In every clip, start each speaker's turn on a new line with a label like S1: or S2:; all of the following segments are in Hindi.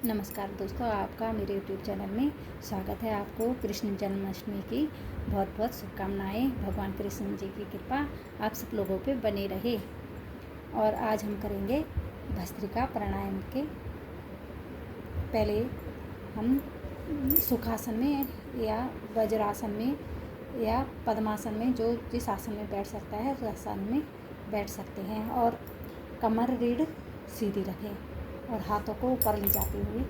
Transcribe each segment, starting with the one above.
S1: नमस्कार दोस्तों, आपका मेरे YouTube चैनल में स्वागत है। आपको कृष्ण जन्माष्टमी की बहुत बहुत शुभकामनाएँ। भगवान कृष्ण जी की कृपा आप सब लोगों पे बनी रहे। और आज हम करेंगे भस्त्रिका प्राणायाम के। पहले हम सुखासन में या वज्रासन में या पद्मासन में, जो जिस आसन में बैठ सकता है उस आसन में बैठ सकते हैं। और कमर रीढ़ सीधी रखें और हाथों को ऊपर ले जाते हुए,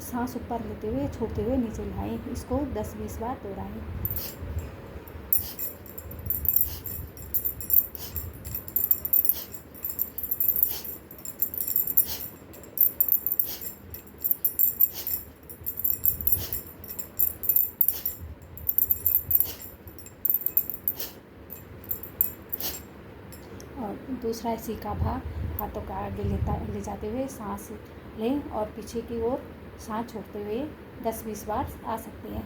S1: सांस ऊपर लेते हुए छोड़ते हुए नीचे लाएं। इसको 10-20 बार दोहराएं। और दूसरा इसी का भाग हाथों का आगे ले जाते हुए सांस लें और पीछे की ओर सांस छोड़ते हुए 10-20 बार आ सकते हैं।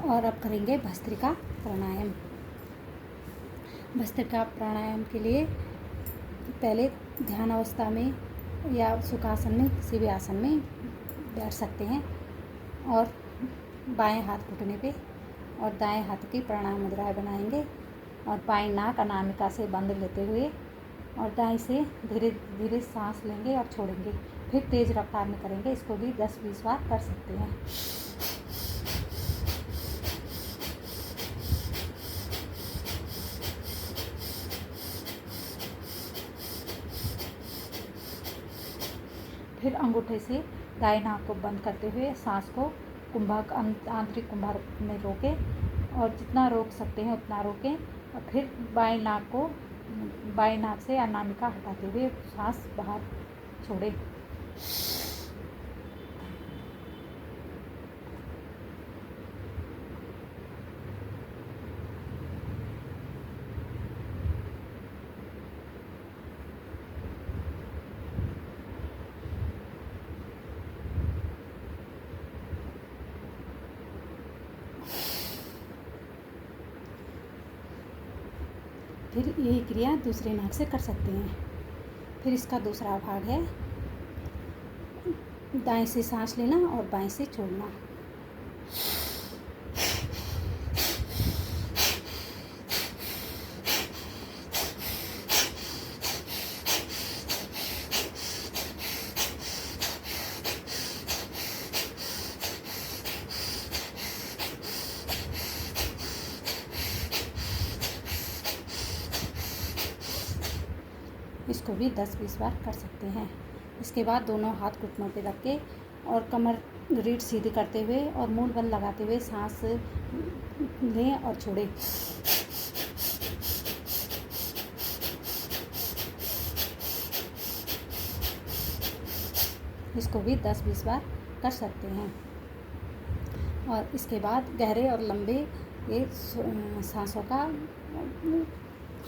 S1: और अब करेंगे भस्त्रिका प्राणायाम। भस्त्रिका प्राणायाम के लिए पहले ध्यान अवस्था में या सुखासन में, किसी भी आसन में बैठ सकते हैं। और बाएं हाथ घुटने पे और दाएं हाथ की प्राणायाम मुद्राएं बनाएंगे। और बाएं नाक अनामिका से बंद लेते हुए और दाएं से धीरे धीरे सांस लेंगे और छोड़ेंगे। फिर तेज़ रफ्तार में करेंगे। इसको भी 10-20 बार कर सकते हैं। फिर अंगूठे से दाएं नाक को बंद करते हुए सांस को कुंभक आंतरिक कुंभक में रोकें और जितना रोक सकते हैं उतना रोकें। और फिर बाएं नाक से अनामिका हटाते हुए सांस बाहर छोड़ें। फिर यही क्रिया दूसरे नाक से कर सकते हैं। फिर इसका दूसरा भाग है दाएं से सांस लेना और बाएं से छोड़ना। इसको भी 10-20 बार कर सकते हैं। इसके बाद दोनों हाथ घुटनों पे रख के और कमर रीढ़ सीधी करते हुए और मूल बल लगाते हुए सांस लें और छोड़ें। इसको भी 10-20 बार कर सकते हैं। और इसके बाद गहरे और लंबे ये सांसों का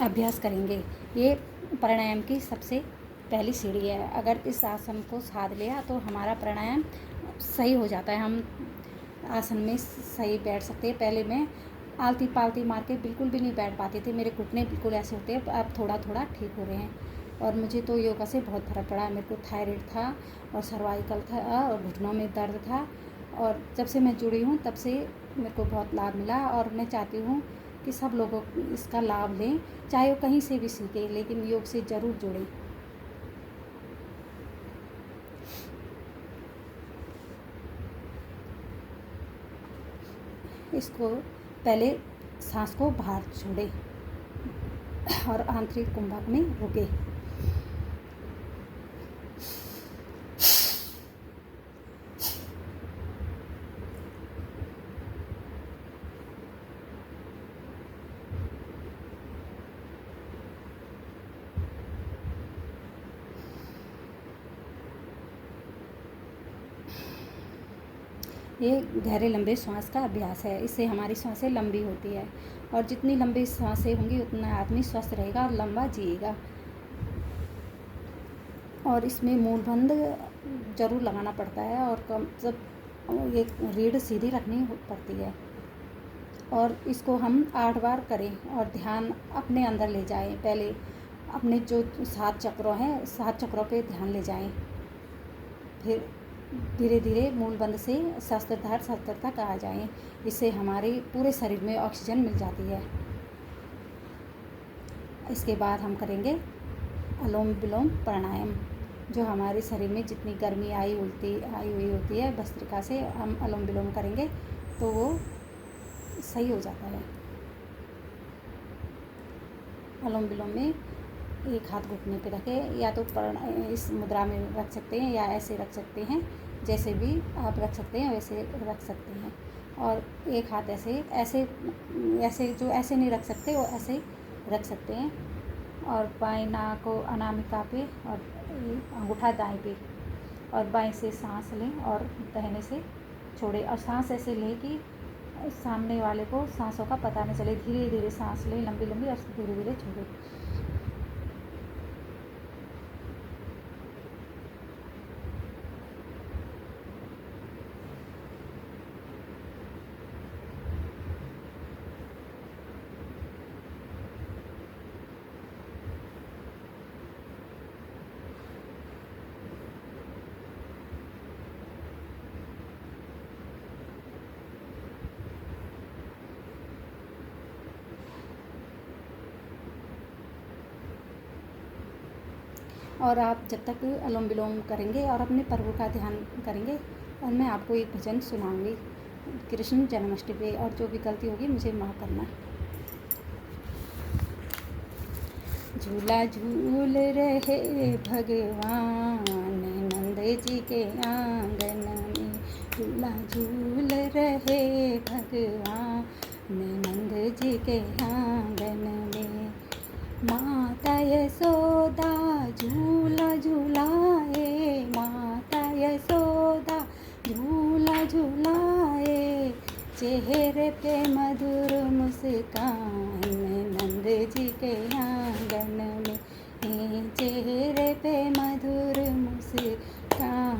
S1: अभ्यास करेंगे। ये प्राणायाम की सबसे पहली सीढ़ी है। अगर इस आसन को साध लिया तो हमारा प्राणायाम सही हो जाता है। हम आसन में सही बैठ सकते हैं। पहले मैं आलती पालती मार के बिल्कुल भी नहीं बैठ पाती थी। मेरे घुटने बिल्कुल ऐसे होते हैं। अब थोड़ा थोड़ा ठीक हो रहे हैं। और मुझे तो योगा से बहुत फर्क पड़ा। मेरे को थायराइड था और सर्वाइकल था और घुटनों में दर्द था। और जब से मैं जुड़ी हूँ तब से मेरे को बहुत लाभ मिला। और मैं चाहती हूँ कि सब लोगों इसका लाभ लें, चाहे वो कहीं से भी सीखें, लेकिन योग से ज़रूर जुड़ें। इसको पहले सांस को बाहर छोड़ें और आंतरिक कुंभक में रोकें। ये गहरे लंबे श्वास का अभ्यास है। इससे हमारी सांसें लंबी होती है और जितनी लंबी सांसें होंगी उतना आदमी स्वस्थ रहेगा और लंबा जिएगा। और इसमें मूल बंद ज़रूर लगाना पड़ता है और कम जब ये रीढ़ सीधी रखनी पड़ती है। और इसको हम 8 बार करें और ध्यान अपने अंदर ले जाएं। पहले अपने जो 7 चक्रों हैं 7 चक्रों पे ध्यान ले जाएं, फिर धीरे धीरे मूल बंद से सहस्त्रधार तक आ जाएं। इससे हमारे पूरे शरीर में ऑक्सीजन मिल जाती है। इसके बाद हम करेंगे अनुलोम विलोम प्राणायाम। जो हमारे शरीर में जितनी गर्मी आई हुई होती है भस्त्रिका से, हम अनुलोम विलोम करेंगे तो वो सही हो जाता है। अनुलोम विलोम में एक हाथ घुटने पे रखें, या तो इस मुद्रा में रख सकते हैं या ऐसे रख सकते हैं, जैसे भी आप रख सकते हैं वैसे रख सकते हैं। और एक हाथ ऐसे जो ऐसे नहीं रख सकते वो ऐसे रख सकते हैं। और बाएं नाक को अनामिका पे और अंगूठा दाएं पे, और बाएं से सांस लें और दाहिने से छोड़ें। और सांस ऐसे लें कि सामने वाले को सांसों का पता नहीं चले। धीरे धीरे सांस लें लंबी लंबी और धीरे धीरे छोड़ें। और आप जब तक अनुलोम विलोम करेंगे और अपने प्रभु का ध्यान करेंगे, और मैं आपको एक भजन सुनाऊंगी कृष्ण जन्माष्टमी पे, और जो भी गलती होगी मुझे माफ़ करना। झूला झूल रहे भगवान नंद जी के आंगन में, झूला झूल रहे भगवान नंद जी के आंगन में। माता यशोदा झूला झूलाए, माता यशोदा झूला झूलाए, चेहरे पे मधुर मुस्कान नंद जी के आंगन में। चेहरे पे मधुर मुस्कान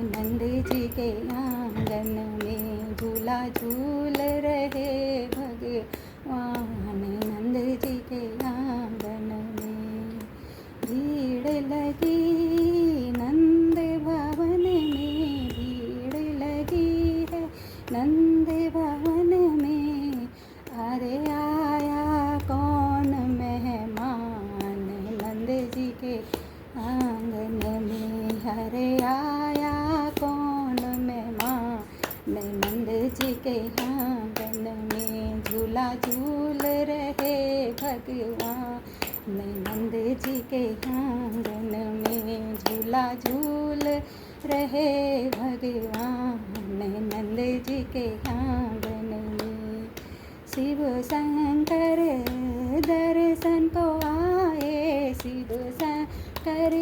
S1: नंद जी के आंगन में। झूला झूल रहे भगवान नंद जी के आंगन में। भीड़ लगी नंद भवन में, भीड़ लगी है नंद भवन में। अरे आया कौन मेहमान नंद जी के आंगन में। अरे आया कौन मेहमान नंद जी के आंगन में। झूला झूल रहे भगवान नंद जी के आंगन में। झूला झूल रहे भगवान नंद जी के आंगन में। शिव शंकर दर्शन को आए, शिव शंकर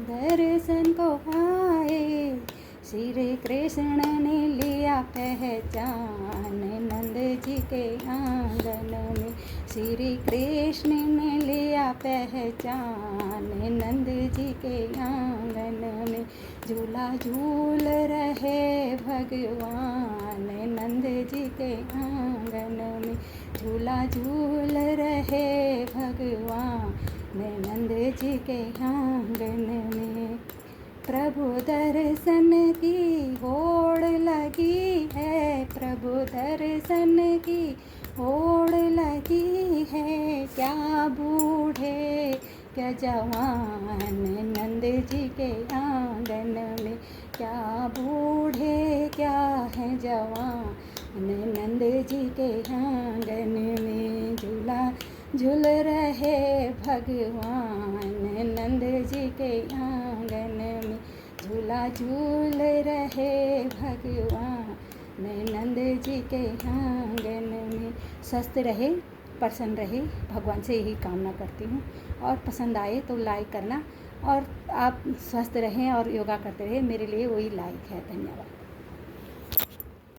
S1: दर्शन को आए। श्री कृष्ण ने लिया पहचान नंद जी के आंगन में। श्री कृष्ण ने लिया पहचान नंद जी के आंगन में। झूला झूल रहे भगवान नंद जी के आंगन में। झूला झूल रहे भगवान नंद जी के आंगन में। प्रभु दर्शन की होड़ लगी है, प्रभु दर्शन की होड़ लगी है। क्या बूढ़े क्या जवान नंद जी के आंगन में। क्या बूढ़े क्या है जवान नंद जी के आंगन में। झूला झूल रहे भगवान नंद जी के आंगन में। झूला झूल रहे भगवान नंद जी के आंगन में। स्वस्थ रहे, प्रसन्न रहे, भगवान से यही कामना करती हूँ। और पसंद आए तो लाइक करना, और आप स्वस्थ रहें और योगा करते रहें, मेरे लिए वही लाइक है। धन्यवाद।